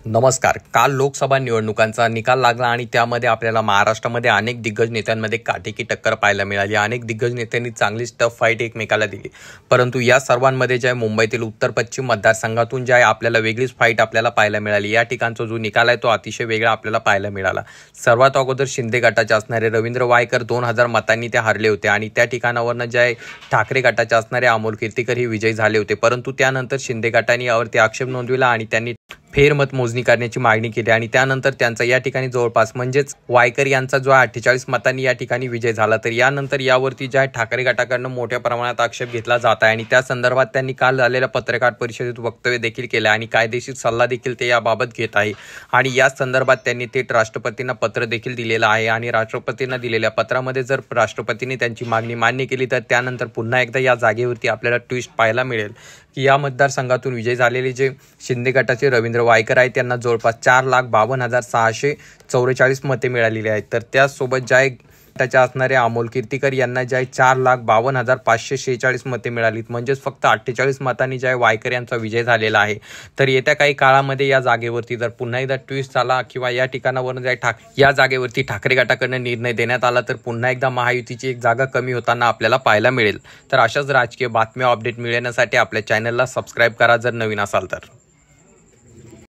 नमस्कार. काल लोकसभा निवडणुकांचा निकाल लागला आणि त्यामध्ये आपल्याला महाराष्ट्रामध्ये अनेक दिग्गज नेत्यांमध्ये काटेकी टक्कर पाहायला मिळाली. अनेक दिग्गज नेत्यांनी चांगलीच टफ फाईट एकमेकाला दिली. परंतु या सर्वांमध्ये जे मुंबईतील उत्तर पश्चिम मतदारसंघातून जे आहे आपल्याला वेगळीच फाईट आपल्याला पाहायला मिळाली. या ठिकाणचा जो निकाल आहे तो अतिशय वेगळा आपल्याला पाहायला मिळाला. सर्वात अगोदर शिंदे गटाचे असणारे रवींद्र वायकर 2000 मतांनी ते हारले होते आणि त्या ठिकाणावरनं जे आहे ठाकरे गटाचे असणारे अमोल कीर्तीकर हे विजयी झाले होते. परंतु त्यानंतर शिंदे गटाने यावरती आक्षेप नोंदविला आणि त्यांनी फेरमतमोजणी करण्याची मागणी केली आणि त्यानंतर त्यांचा या ठिकाणी जवळपास म्हणजेच वायकर यांचा जो 48 मतांनी या ठिकाणी विजय झाला. तर यानंतर यावरती जे आहे ठाकरे गटाकडनं मोठ्या प्रमाणात आक्षेप घेतला जात आहे आणि त्या संदर्भात त्यांनी काल झालेल्या पत्रकार परिषदेत वक्तव्य देखील केले आणि कायदेशीर सल्ला देखील ते याबाबत घेत आहे आणि या संदर्भात त्यांनी थेट राष्ट्रपतींना पत्र देखील दिलेलं आहे आणि राष्ट्रपतींना दिलेल्या पत्रामध्ये जर राष्ट्रपतींनी त्यांची मागणी मान्य केली तर त्यानंतर पुन्हा एकदा या जागेवरती आपल्याला ट्विस्ट पाहायला मिळेल की या मतदारसंघातून विजय झालेले जे शिंदे गटाचे रवींद्र वायकर आहे त्यांना जवळपास 4,52,644 मते मिळालेली आहेत. तर त्याचसोबत ज्या गटाच्या असणारे अमोल कीर्तीकर यांना जे आहे 4,52,546 मते मिळालीत. म्हणजेच फक्त 48 मतांनी जे आहे वायकर यांचा विजय झालेला आहे. तर येत्या काही काळामध्ये या जागेवरती जर पुन्हा एकदा ट्विस्ट झाला किंवा या ठिकाणावरून या जागेवरती ठाकरे गटाकडनं निर्णय देण्यात आला तर पुन्हा एकदा महायुतीची एक जागा कमी होताना आपल्याला पाहायला मिळेल. तर अशाच राजकीय बातम्या अपडेट मिळवण्यासाठी आपल्या चॅनलला सबस्क्राईब करा जर नवीन असाल तर.